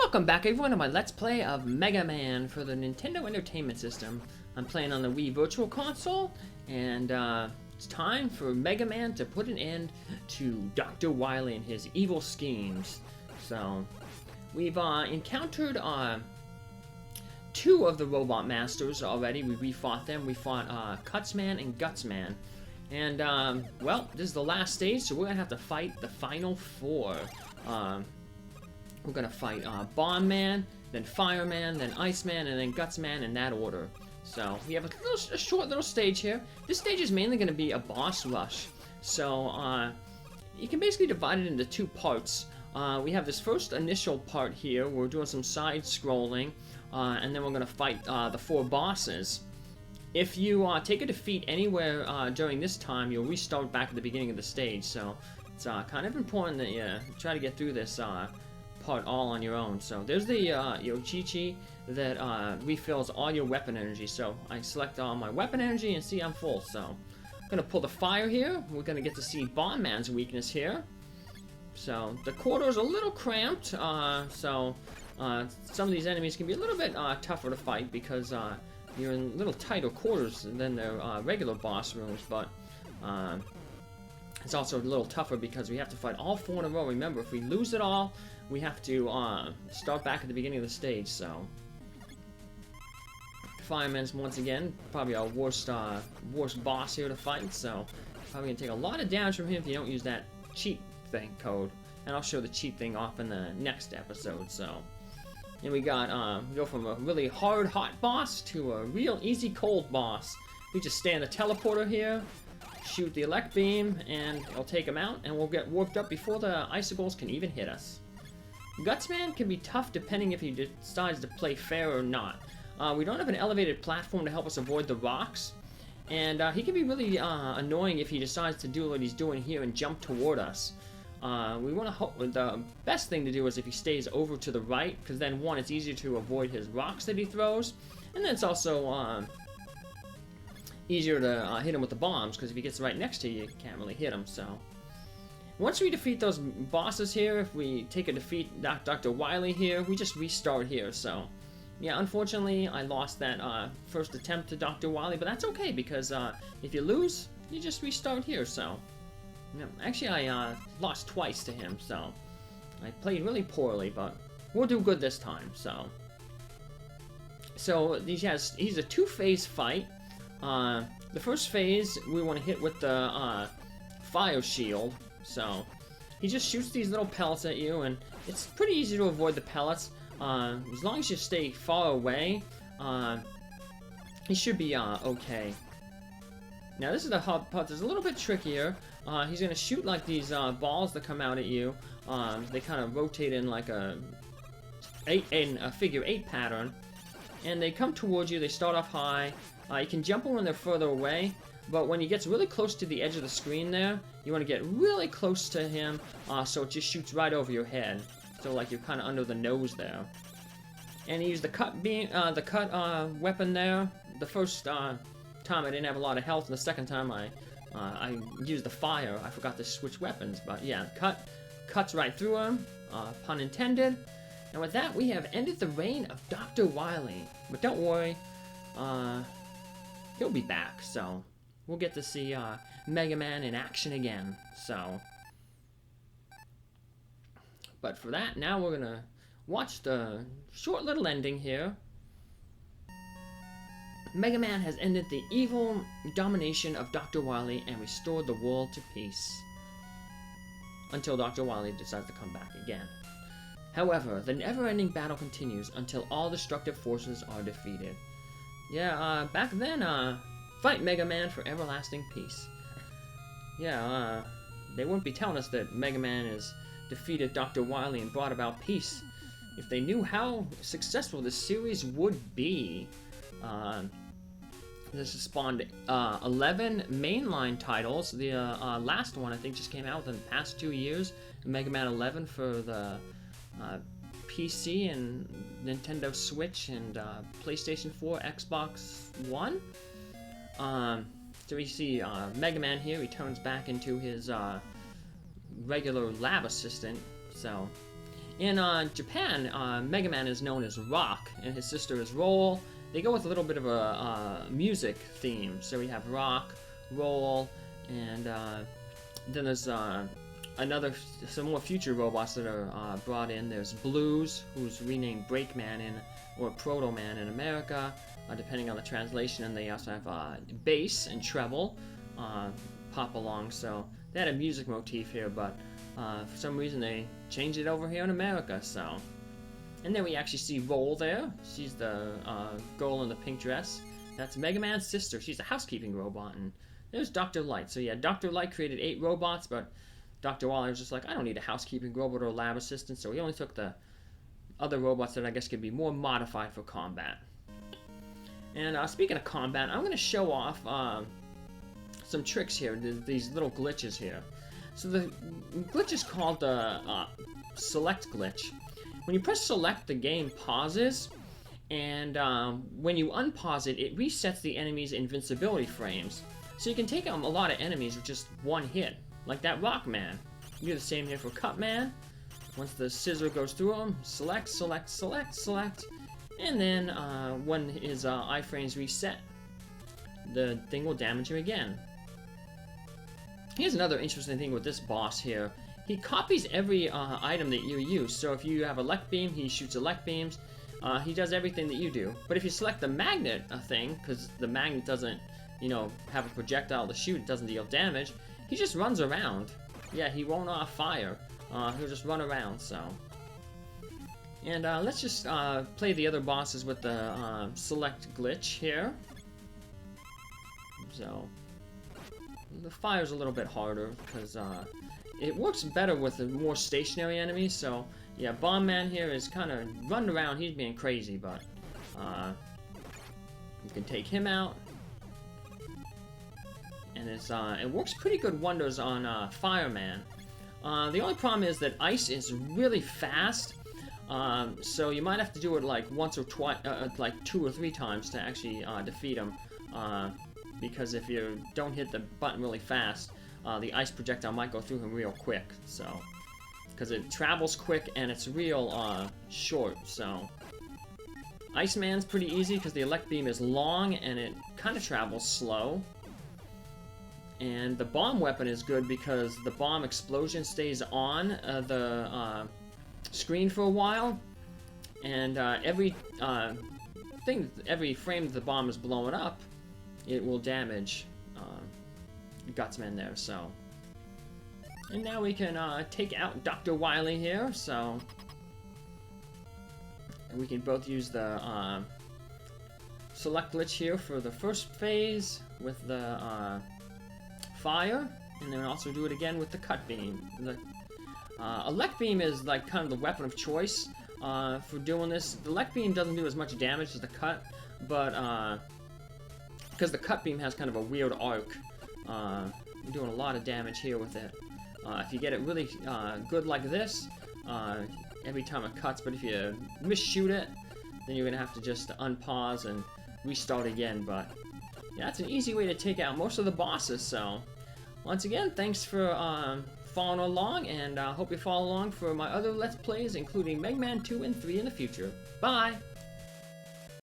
Welcome back everyone to my Let's Play of Mega Man for the Nintendo Entertainment System. I'm playing on the Wii Virtual Console, and it's time for Mega Man to put an end to Dr. Wily and his evil schemes. So, we've encountered two of the Robot Masters already. We refought them. We fought Cutsman and Gutsman. And, well, this is the last stage, so we're gonna have to fight the final four. We're gonna fight Bomb Man, then Fireman, then Iceman, and then Gutsman in that order. So we have a short little stage here. This stage is mainly gonna be a boss rush. So you can basically divide it into two parts. We have this first initial part here where we're doing some side scrolling, and then we're gonna fight the four bosses. If you take a defeat anywhere during this time, you'll restart back at the beginning of the stage. So it's kind of important that you try to get through this part all on your own. So there's the Yochichi that refills all your weapon energy. So I select all my weapon energy and see I'm full. So I'm gonna pull the fire here. We're gonna get to see Bomb Man's weakness here. So the corridor's a little cramped. Some of these enemies can be a little bit tougher to fight because you're in little tighter quarters than the regular boss rooms. But it's also a little tougher because we have to fight all four in a row. Remember, if we lose it all, we have to start back at the beginning of the stage. So Fireman's once again probably our worst boss here to fight. So probably gonna take a lot of damage from him if you don't use that cheat thing code. And I'll show the cheat thing off in the next episode. So and we got we go from a really hard hot boss to a real easy cold boss. We just stand the teleporter here, shoot the elect beam, and it'll take him out, and we'll get warped up before the icicles can even hit us. Gutsman can be tough depending if he decides to play fair or not. We don't have an elevated platform to help us avoid the rocks, and he can be really annoying if he decides to do what he's doing here and jump toward us. We want to hope the best thing to do is if he stays over to the right, because then one, it's easier to avoid his rocks that he throws, and then it's also easier to hit him with the bombs, because if he gets right next to you, you can't really hit him. So once we defeat those bosses here, if we take a defeat Dr. Wily here, we just restart here. So yeah, unfortunately I lost that first attempt to Dr. Wily, but that's okay, because if you lose, you just restart here. So yeah, actually I lost twice to him, so I played really poorly, but we'll do good this time. So he's a two-phase fight. The first phase we want to hit with the fire shield. So he just shoots these little pellets at you, and it's pretty easy to avoid the pellets. As long as you stay far away, he should be okay. Now this is the hard part. It's a little bit trickier. He's gonna shoot like these balls that come out at you. They kind of rotate in like a figure 8 pattern, and they come towards you. They start off high. You can jump them when they're further away, but when he gets really close to the edge of the screen there, you want to get really close to him, so it just shoots right over your head. So like you're kind of under the nose there. And he used the cut weapon there. The first time I didn't have a lot of health, and the second time I used the fire. I forgot to switch weapons, but yeah, cuts right through him, pun intended. And with that, we have ended the reign of Dr. Wily. But don't worry, he'll be back, so we'll get to see Mega Man in action again. So, but for that, now we're gonna watch the short little ending here. Mega Man has ended the evil domination of Dr. Wily and restored the world to peace. Until Dr. Wily decides to come back again. However, the never-ending battle continues until all destructive forces are defeated. Yeah, back then, fight Mega Man for everlasting peace. Yeah, they wouldn't be telling us that Mega Man has defeated Dr. Wily and brought about peace if they knew how successful this series would be. This has spawned 11 mainline titles. The last one I think just came out within the past 2 years. Mega Man 11 for the PC and Nintendo Switch and PlayStation 4, Xbox One. So we see Mega Man here. He turns back into his regular lab assistant. So In Japan, Mega Man is known as Rock, and his sister is Roll. They go with a little bit of a music theme. So we have Rock, Roll, and then there's some more future robots that are brought in. There's Blues, who's renamed Breakman or Proto Man in America, depending on the translation. And they also have bass and treble pop along. So they had a music motif here, but for some reason they changed it over here in America. So, and then we actually see Roll there. She's the girl in the pink dress. That's Mega Man's sister. She's a housekeeping robot. And there's Dr. Light. So yeah, Dr. Light created 8 robots, but Dr. Wily was just like, I don't need a housekeeping robot or a lab assistant. So he only took the other robots that I guess could be more modified for combat. And speaking of combat, I'm going to show off some tricks here. These little glitches here. So the glitch is called the select glitch. When you press select, the game pauses, and when you unpause it, it resets the enemy's invincibility frames. So you can take out a lot of enemies with just one hit, like that Rock Man. You do the same here for Cut Man. Once the scissor goes through him, select, select, select, select, and then when his iframes reset, the thing will damage him again. Here's another interesting thing with this boss here. He copies every item that you use. So if you have a elect beam, he shoots elect beams. He does everything that you do. But if you select the magnet thing, because the magnet doesn't, you know, have a projectile to shoot, it doesn't deal damage, he just runs around. Yeah, he won't fire. He'll just run around, so. And let's just play the other bosses with the select glitch here. So, the fire's a little bit harder, because it works better with the more stationary enemies, so yeah, Bomb Man here is kind of running around, he's being crazy, but you can take him out. And it works pretty good wonders on Fireman. The only problem is that Ice is really fast, so you might have to do it like once or twice, like 2 or 3 times to actually defeat him. Because if you don't hit the button really fast, the ice projectile might go through him real quick. So, because it travels quick and it's real short. So, Iceman's pretty easy because the elect beam is long and it kind of travels slow. And the bomb weapon is good because the bomb explosion stays on the screen for a while, and every frame that the bomb is blowing up, it will damage Gutsman there. So, and now we can take out Dr. Wily here. So, and we can both use the select glitch here for the first phase with the fire, and then also do it again with the cut beam. The elect beam is like kind of the weapon of choice for doing this. The elect beam doesn't do as much damage as the cut, but because the cut beam has kind of a weird arc, you're doing a lot of damage here with it. If you get it really good like this, every time it cuts, but if you misshoot it, then you're gonna have to just unpause and restart again. But yeah, that's an easy way to take out most of the bosses. So once again, thanks for following along, and hope you follow along for my other Let's Plays, including Mega Man 2 and 3 in the future. Bye!